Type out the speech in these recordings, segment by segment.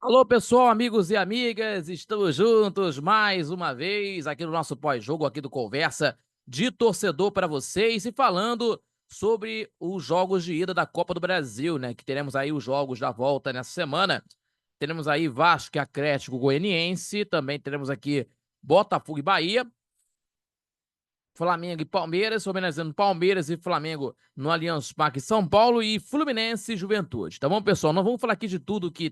Alô, pessoal, amigos e amigas, estamos juntos mais uma vez aqui no nosso pós-jogo aqui do Conversa de Torcedor para vocês e falando sobre os jogos de ida da Copa do Brasil, né? Que teremos aí os jogos da volta nessa semana. Teremos aí Vasco e Atlético Goianiense, também teremos aqui Botafogo e Bahia, Flamengo e Palmeiras, homenageando Palmeiras e Flamengo no Allianz Parque São Paulo e Fluminense e Juventude. Tá bom, pessoal? Nós vamos falar aqui de tudo que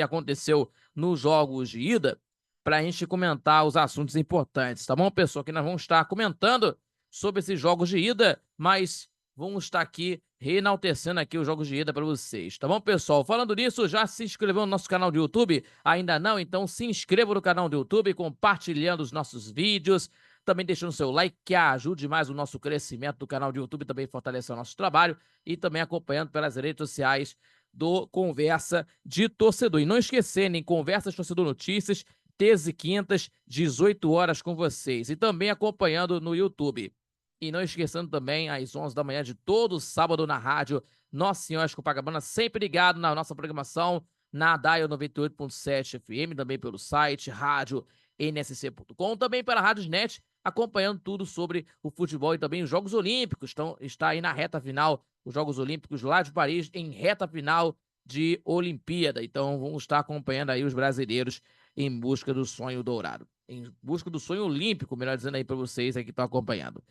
aconteceu nos jogos de ida para a gente comentar os assuntos importantes, tá bom, pessoal? Que nós vamos estar comentando sobre esses jogos de ida, mas vamos estar aqui reenaltecendo aqui os jogos de ida para vocês, tá bom, pessoal? Falando nisso, já se inscreveu no nosso canal do YouTube? Ainda não? Então se inscreva no canal do YouTube, compartilhando os nossos vídeos, também deixando seu like, que ajude mais o nosso crescimento do canal do YouTube, também fortalecer o nosso trabalho e também acompanhando pelas redes sociais do Conversa de Torcedor. E não esquecendo, Conversas Torcedor Notícias, terças e quintas, 18 horas com vocês. E também acompanhando no YouTube. E não esquecendo também, às 11 da manhã de todo sábado na rádio Nossa Senhora de Copacabana, sempre ligado na nossa programação, na Dial 98.7 FM, também pelo site, rádio nsc.com, também pela Rádiosnet, acompanhando tudo sobre o futebol e também os Jogos Olímpicos. Então, está aí na reta final, os Jogos Olímpicos lá de Paris, em reta final de Olimpíada. Então, vamos estar acompanhando aí os brasileiros em busca do sonho dourado. Em busca do sonho olímpico, melhor dizendo aí para vocês aí que estão acompanhando.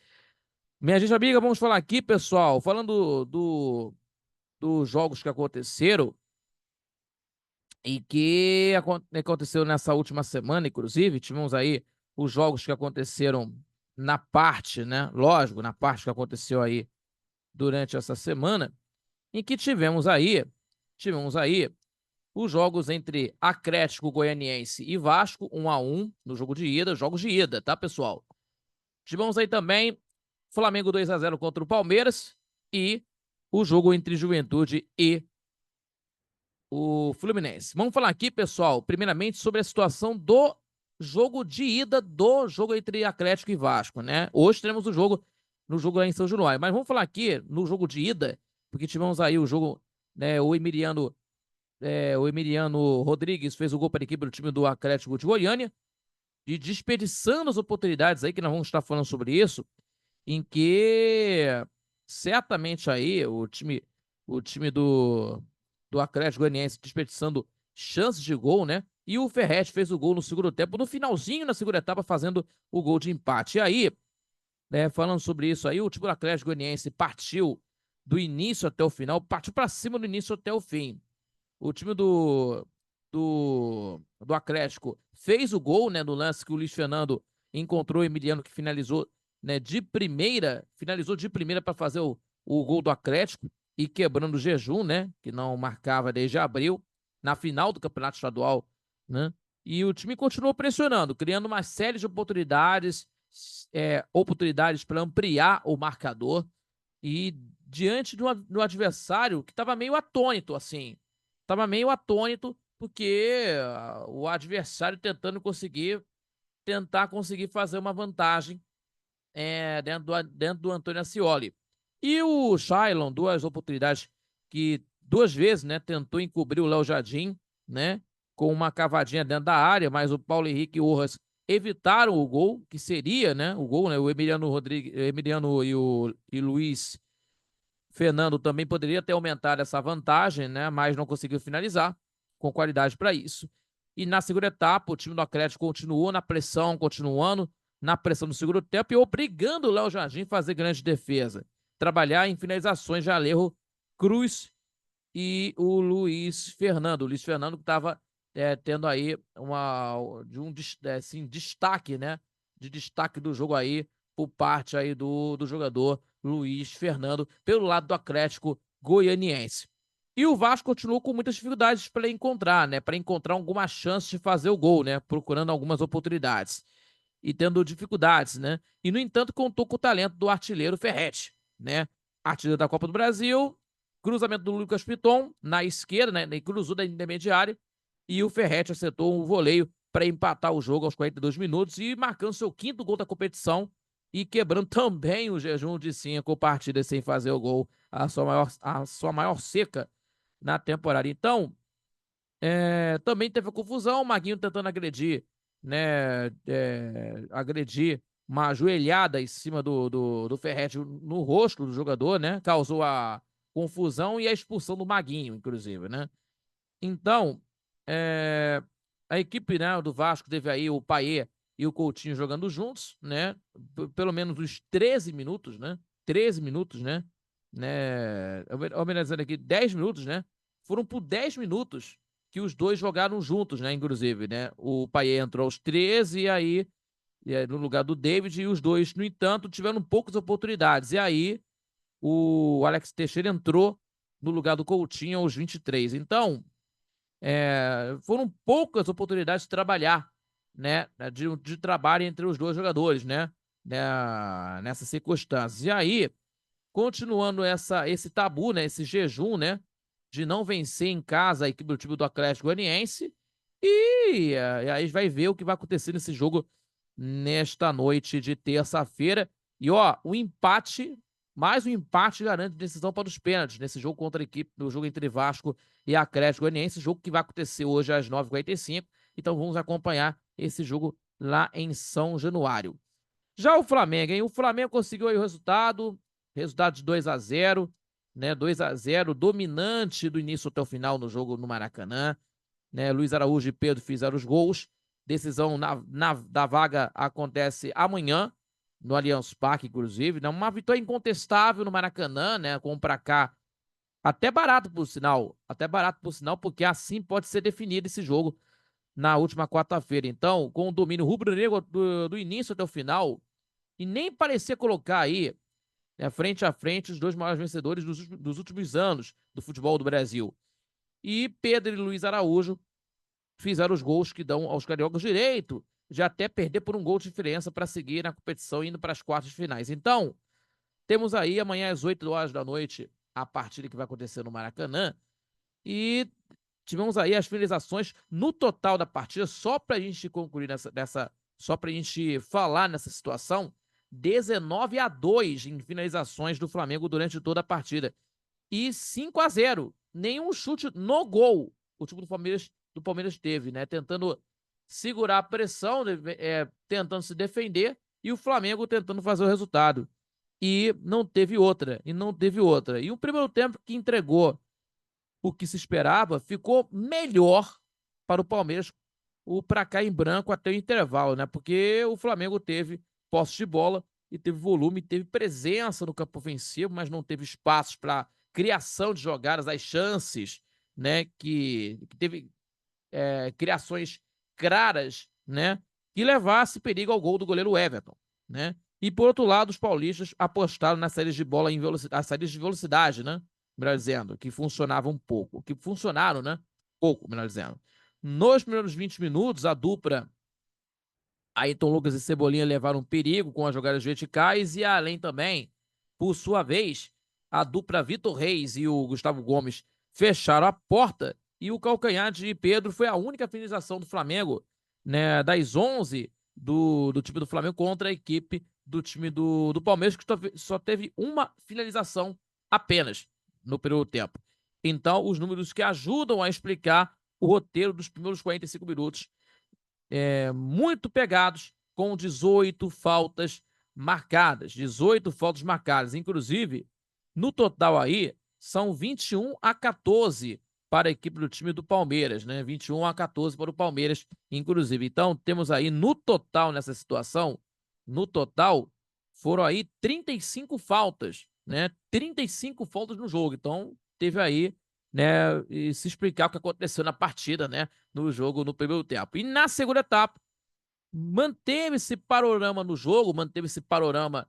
Minha gente amiga, vamos falar aqui, pessoal, falando dos jogos que aconteceram e que aconteceu nessa última semana, inclusive, tivemos aí os jogos que aconteceram na parte, né? Lógico, na parte que aconteceu aí durante essa semana, em que tivemos aí os jogos entre Atlético Goianiense e Vasco, 1-1 no jogo de ida, jogos de ida, tá, pessoal? Tivemos aí também Flamengo 2-0 contra o Palmeiras e o jogo entre Juventude e o Fluminense. Vamos falar aqui, pessoal, primeiramente sobre a situação do jogo de ida do jogo entre Atlético e Vasco, né? Hoje teremos o jogo no jogo lá em São Januário, mas vamos falar aqui no jogo de ida, porque tivemos aí o jogo, né, o Emiliano Rodrigues fez o gol para a equipe do time do Atlético de Goiânia, e desperdiçando as oportunidades aí, que nós vamos estar falando sobre isso, em que certamente aí o time do Atlético Goianiense desperdiçando chances de gol, né? E o Ferret fez o gol no segundo tempo, no finalzinho da segunda etapa, fazendo o gol de empate. E aí, né, falando sobre isso aí, o time do Atlético Goianiense partiu do início até o final, partiu para cima do início até o fim. O time do Atlético fez o gol, né, no lance que o Luiz Fernando encontrou o Emiliano, que finalizou, né, finalizou de primeira para fazer o gol do Atlético e quebrando o jejum, né, que não marcava desde abril, na final do Campeonato Estadual, né, e o time continuou pressionando, criando uma série de oportunidades para ampliar o marcador e diante do adversário que estava meio atônito, assim, estava meio atônito porque o adversário tentar conseguir fazer uma vantagem dentro do Antônio Ascioli. E o Shailon, duas oportunidades que duas vezes, né, tentou encobrir o Léo Jardim, né, com uma cavadinha dentro da área, mas o Paulo Henrique e o Urras evitaram o gol, que seria, né, o gol, né, o Emiliano Rodrigues, Emiliano e Luiz Fernando também poderia ter aumentado essa vantagem, né, mas não conseguiu finalizar com qualidade para isso. E na segunda etapa, o time do Atlético continuou na pressão, continuando na pressão no segundo tempo e obrigando o Léo Jardim a fazer grande defesa. Trabalhar em finalizações de Alejo Cruz e o Luiz Fernando. O Luiz Fernando que estava tendo aí assim, destaque, né? De destaque do jogo aí por parte aí do jogador Luiz Fernando pelo lado do Atlético Goianiense. E o Vasco continuou com muitas dificuldades para encontrar, né? Para encontrar alguma chance de fazer o gol, né? Procurando algumas oportunidades e tendo dificuldades, né? E no entanto contou com o talento do artilheiro Ferret, né? Artilheiro da Copa do Brasil, cruzamento do Lucas Piton na esquerda, né? E cruzou da intermediária e o Ferret acertou um voleio para empatar o jogo aos 42 minutos e marcando seu quinto gol da competição e quebrando também o jejum de 5 partidas sem fazer o gol, a sua maior seca na temporada. Então, Também teve a confusão, o Maguinho tentando agredir, né? Agredir uma joelhada em cima do Ferretti no rosto do jogador, né? Causou a confusão e a expulsão do Maguinho, inclusive, né? Então, é, a equipe, né, do Vasco teve aí o Payet e o Coutinho jogando juntos, né? Pelo menos uns 13 minutos, né? 13 minutos, né? Homenageando aqui 10 minutos, né? Foram por 10 minutos que os dois jogaram juntos, né? Inclusive, né? O Payet entrou aos 13 e aí no lugar do David, e os dois, no entanto, tiveram poucas oportunidades. E aí o Alex Teixeira entrou no lugar do Coutinho aos 23. Então, foram poucas oportunidades de trabalhar, né? De trabalho entre os dois jogadores, Nessa circunstância. E aí, continuando esse tabu, né? Esse jejum, né? De não vencer em casa a equipe do time do Atlético Goianiense. E aí vai ver o que vai acontecer nesse jogo nesta noite de terça-feira. E ó, mais um empate garante decisão para os pênaltis nesse jogo contra a equipe, no jogo entre Vasco e Atlético Goianiense, jogo que vai acontecer hoje às 9h45. Então vamos acompanhar esse jogo lá em São Januário. Já o Flamengo, hein? O Flamengo conseguiu aí o resultado de 2-0, né? 2-0, dominante do início até o final no jogo no Maracanã, né? Luiz Araújo e Pedro fizeram os gols. Decisão da vaga acontece amanhã, no Allianz Parque, inclusive, né? Uma vitória incontestável no Maracanã, né? Com pra cá, até barato por sinal, porque assim pode ser definido esse jogo na última quarta-feira. Então, com o domínio rubro-negro do início até o final, e nem parecia colocar aí, né, frente a frente, os dois maiores vencedores dos últimos anos do futebol do Brasil. E Pedro e Luiz Araújo fizeram os gols que dão aos cariocas direito de até perder por um gol de diferença para seguir na competição indo para as quartas de finais. Então, temos aí amanhã às 8 horas da noite a partida que vai acontecer no Maracanã e tivemos aí as finalizações no total da partida, só para a gente concluir só para a gente falar nessa situação, 19-2 em finalizações do Flamengo durante toda a partida e 5-0, nenhum chute no gol o time do Palmeiras teve, né? Tentando segurar a pressão, tentando se defender e o Flamengo tentando fazer o resultado. E não teve outra. E o primeiro tempo que entregou o que se esperava ficou melhor para o Palmeiras, o pra cá em branco até o intervalo, né? Porque o Flamengo teve posse de bola e teve volume, teve presença no campo ofensivo, mas não teve espaços para criação de jogadas, as chances, né? Que teve criações claras, né? Que levasse perigo ao gol do goleiro Everton, né? E por outro lado, os paulistas apostaram nas saídas de bola as saídas de velocidade, né? Melhor dizendo, que funcionavam um pouco, que funcionaram, né? Pouco, melhor dizendo. Nos primeiros 20 minutos, a dupla Ayrton Lucas e Cebolinha levaram perigo com as jogadas verticais e além também, por sua vez, a dupla Vitor Reis e o Gustavo Gomes fecharam a porta e o calcanhar de Pedro foi a única finalização do Flamengo, né, das 11 do time do Flamengo contra a equipe do time do Palmeiras, que só teve uma finalização apenas no primeiro tempo. Então, os números que ajudam a explicar o roteiro dos primeiros 45 minutos muito pegados, com 18 faltas marcadas. 18 faltas marcadas. Inclusive, no total aí, são 21-14 para a equipe do time do Palmeiras, né? 21-14 para o Palmeiras, inclusive. Então, temos aí no total nessa situação, no total, foram aí 35 faltas, né? 35 faltas no jogo. Então, teve aí, né? E se explicar o que aconteceu na partida, né? No jogo no primeiro tempo. E na segunda etapa, manteve-se panorama no jogo, manteve-se panorama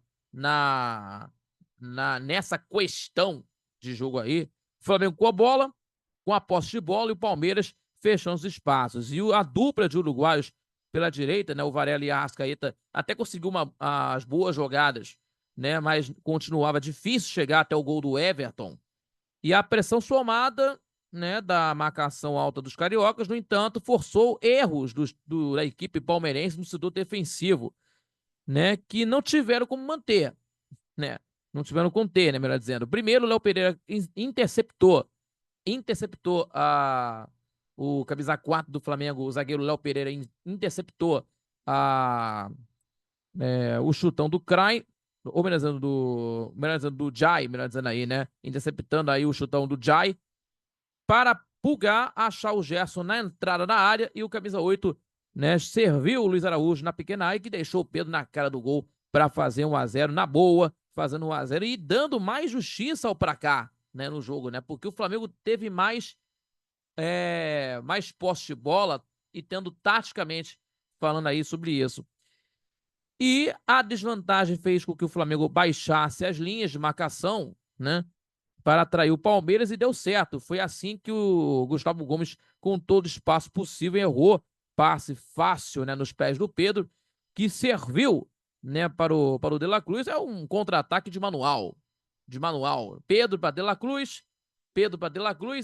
nessa questão de jogo aí. O Flamengo com a bola, com a posse de bola e o Palmeiras fechando os espaços. E a dupla de uruguaios pela direita, né, o Varela e a Arrascaeta, até conseguiu as boas jogadas, né, mas continuava difícil chegar até o gol do Everton. E a pressão somada, né, da marcação alta dos cariocas, no entanto, forçou erros da equipe palmeirense no setor defensivo, né, que não tiveram como manter, né? Não tiveram como ter, né, melhor dizendo. Primeiro, o Léo Pereira interceptou o camisa 4 do Flamengo, o zagueiro Léo Pereira, interceptou o chutão do Crai, homenageando do Jai, melhor dizendo aí, né? Interceptando aí o chutão do Jai, para Pulgar achar o Gerson na entrada da área e o camisa 8, né, serviu o Luiz Araújo na pequena área que deixou o Pedro na cara do gol para fazer 1-0 na boa, fazendo 1-0 e dando mais justiça ao placar, né, no jogo, né? Porque o Flamengo teve mais posse de bola e tendo taticamente falando aí sobre isso. E a desvantagem fez com que o Flamengo baixasse as linhas de marcação, né, para atrair o Palmeiras e deu certo. Foi assim que o Gustavo Gomes, com todo o espaço possível, errou passe fácil, né, nos pés do Pedro, que serviu, né, para o De La Cruz. É um contra-ataque de manual. Pedro para De La Cruz,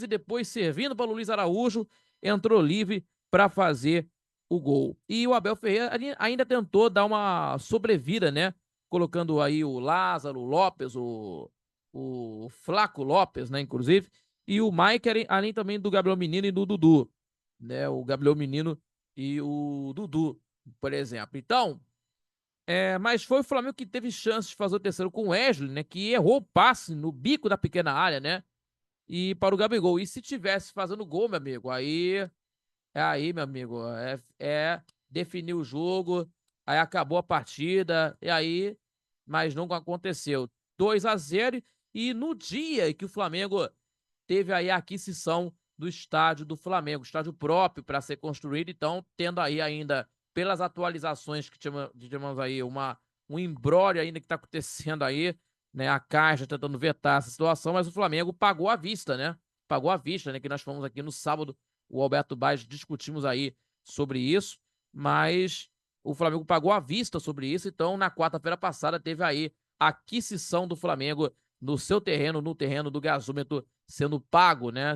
e depois servindo para o Luiz Araújo, entrou livre para fazer o gol. E o Abel Ferreira ainda tentou dar uma sobrevida, né, colocando aí o Lázaro, o Lopes, o Flaco Lopes, né, inclusive, e o Mike, além também do Gabriel Menino e do Dudu, né, o Gabriel Menino e o Dudu, por exemplo. Então, mas foi o Flamengo que teve chance de fazer o terceiro com o Wesley, né, que errou o passe no bico da pequena área, né, e para o Gabigol. E se tivesse fazendo gol, meu amigo, aí, meu amigo, definir o jogo, aí acabou a partida, mas não aconteceu. 2-0, e no dia que o Flamengo teve aí a aquisição do estádio do Flamengo, estádio próprio para ser construído, então tendo aí ainda, pelas atualizações que tivemos aí, um imbróglio ainda que está acontecendo aí, né, a Caixa tentando vetar essa situação, mas o Flamengo pagou à vista, né, que nós fomos aqui no sábado, o Alberto Baes discutimos aí sobre isso, mas o Flamengo pagou à vista sobre isso, então na quarta-feira passada teve aí a aquisição do Flamengo no seu terreno, no terreno do gasômetro, sendo pago, né?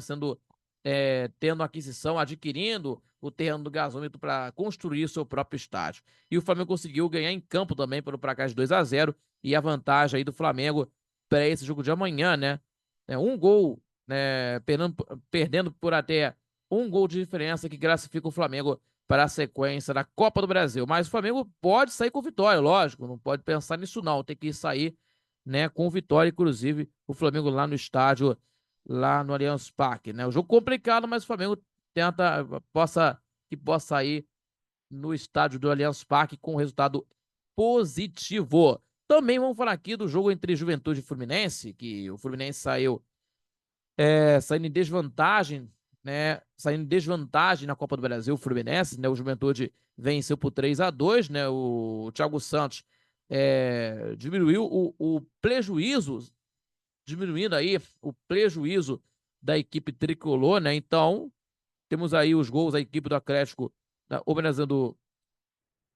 Tendo aquisição, adquirindo o terreno do gasômetro para construir o seu próprio estádio. E o Flamengo conseguiu ganhar em campo também pelo placar de 2-0, e a vantagem aí do Flamengo para esse jogo de amanhã, né? Um gol, né? Perdendo por até um gol de diferença, que classifica o Flamengo para a sequência da Copa do Brasil. Mas o Flamengo pode sair com vitória, lógico, não pode pensar nisso não, tem que sair, né, com vitória, inclusive o Flamengo lá no estádio, lá no Allianz Parque, né? O jogo complicado, mas o Flamengo possa sair no estádio do Allianz Parque com resultado positivo. Também vamos falar aqui do jogo entre Juventude e Fluminense, que o Fluminense saindo em desvantagem, né? Saindo em desvantagem na Copa do Brasil, o Fluminense, né? O Juventude venceu por 3-2, né? O Thiago Santos diminuiu o prejuízo, diminuindo aí o prejuízo da equipe tricolor, né? Então, temos aí os gols da equipe do Atlético, homenageando,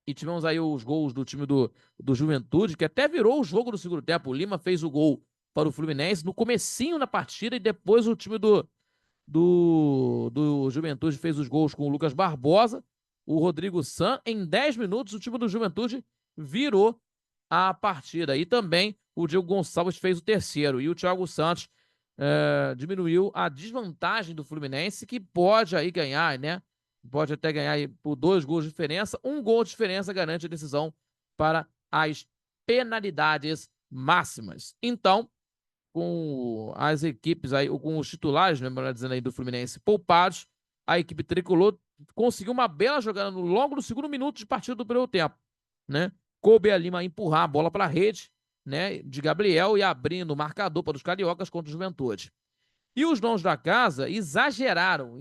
e tivemos aí os gols do time do Juventude, que até virou o jogo no segundo tempo. O Lima fez o gol para o Fluminense no comecinho da partida, e depois o time do Juventude fez os gols com o Lucas Barbosa, o Rodrigo San. Em 10 minutos, o time do Juventude virou a partida. E também o Diego Gonçalves fez o terceiro. E o Thiago Santos diminuiu a desvantagem do Fluminense, que pode aí ganhar, né? Pode até ganhar aí por 2 gols de diferença. 1 gol de diferença garante a decisão para as penalidades máximas. Então, com as equipes aí, ou com os titulares, né, melhor dizendo aí, do Fluminense poupados, a equipe tricolor conseguiu uma bela jogada logo no segundo minuto de partida do primeiro tempo, né? Coube a Lima empurrar a bola para a rede, né, de Gabriel, e abrindo o marcador para os cariocas contra o Juventude. E os donos da casa exageraram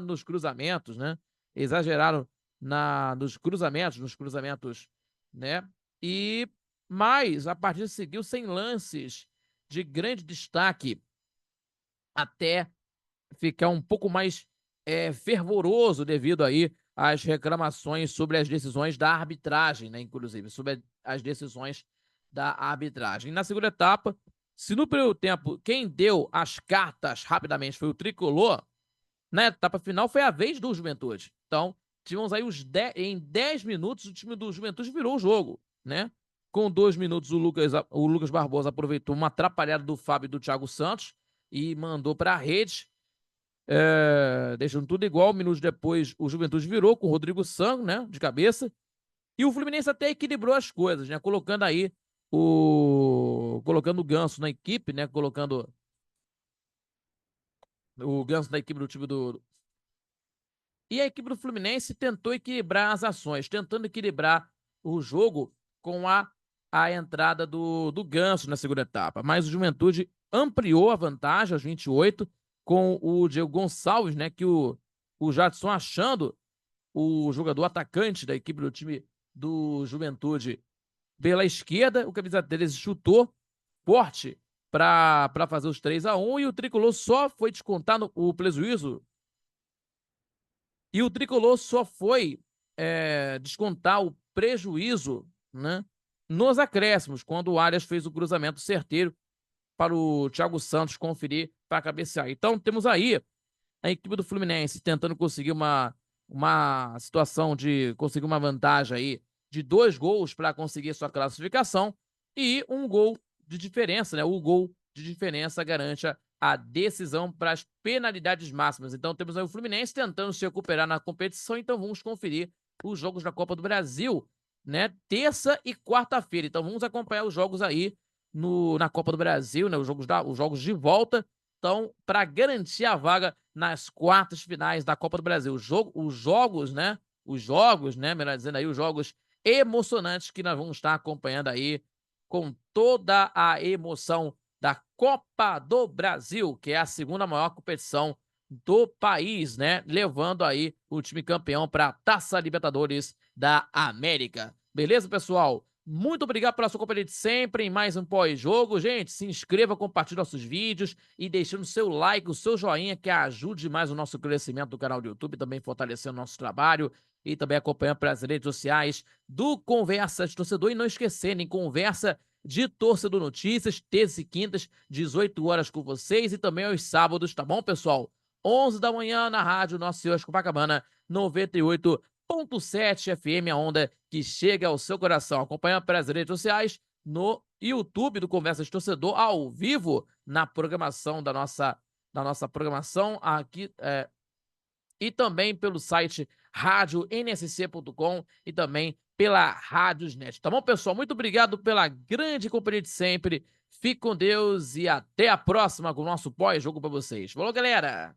nos cruzamentos, né? Exageraram nos cruzamentos, né? Mas a partida seguiu sem lances de grande destaque, até ficar um pouco mais fervoroso devido aí às reclamações sobre as decisões da arbitragem, né? Inclusive, sobre as decisões da arbitragem. Na segunda etapa, se no primeiro tempo quem deu as cartas rapidamente foi o Tricolor, na etapa final foi a vez do Juventude. Então, tivemos aí em 10 minutos o time do Juventude virou o jogo, né? Com 2 minutos o Lucas Barbosa aproveitou uma atrapalhada do Fábio e do Thiago Santos e mandou para a rede. deixando tudo igual. Minutos depois, o Juventude virou com o Rodrigo Sango, né, de cabeça. E o Fluminense até equilibrou as coisas, né, colocando aí colocando o Ganso na equipe, né, colocando o Ganso na equipe do time do... E a equipe do Fluminense tentou equilibrar as ações, tentando equilibrar o jogo com a entrada do Ganso na segunda etapa. Mas o Juventude ampliou a vantagem aos 28 com o Diego Gonçalves, né, que o Jadson achando o jogador atacante da equipe do time do Juventude pela esquerda. O camisa 13 chutou forte para fazer os 3-1 e o Tricolor só foi descontar o prejuízo. E o Tricolor só foi descontar o prejuízo, né, nos acréscimos, quando o Arias fez o cruzamento certeiro para o Thiago Santos conferir para cabecear. Então temos aí a equipe do Fluminense tentando conseguir uma situação de conseguir uma vantagem aí de 2 gols para conseguir sua classificação e um gol de diferença, né? O gol de diferença garante a decisão para as penalidades máximas. Então temos aí o Fluminense tentando se recuperar na competição, então vamos conferir os jogos da Copa do Brasil, né? Terça e quarta-feira. Então vamos acompanhar os jogos aí na Copa do Brasil, né? Os jogos de volta. Então, para garantir a vaga nas quartas finais da Copa do Brasil. Os jogos, né? Melhor dizendo aí, os jogos emocionantes que nós vamos estar acompanhando aí com toda a emoção da Copa do Brasil, que é a segunda maior competição do país, né? Levando aí o time campeão para a Taça Libertadores da América. Beleza, pessoal? Muito obrigado pela sua companhia de sempre em mais um pós-jogo. Gente, se inscreva, compartilhe nossos vídeos e deixando o seu like, o seu joinha, que ajude mais o nosso crescimento do canal do YouTube, também fortalecendo o nosso trabalho e também acompanhando pelas redes sociais do Conversa de Torcedor. E não esquecendo, Conversa de Torcedor Notícias, terças e quintas, 18 horas com vocês e também aos sábados, tá bom, pessoal? 11 da manhã na rádio Nossa Senhora de Copacabana, 98.7 FM, a onda que chega ao seu coração. Acompanha pelas redes sociais, no YouTube do Conversa de Torcedor, ao vivo, na programação da nossa programação aqui, e também pelo site radionsc.com e também pela Rádiosnet. Tá bom, pessoal? Muito obrigado pela grande companhia de sempre. Fique com Deus e até a próxima com o nosso pós-jogo para vocês. Falou, galera!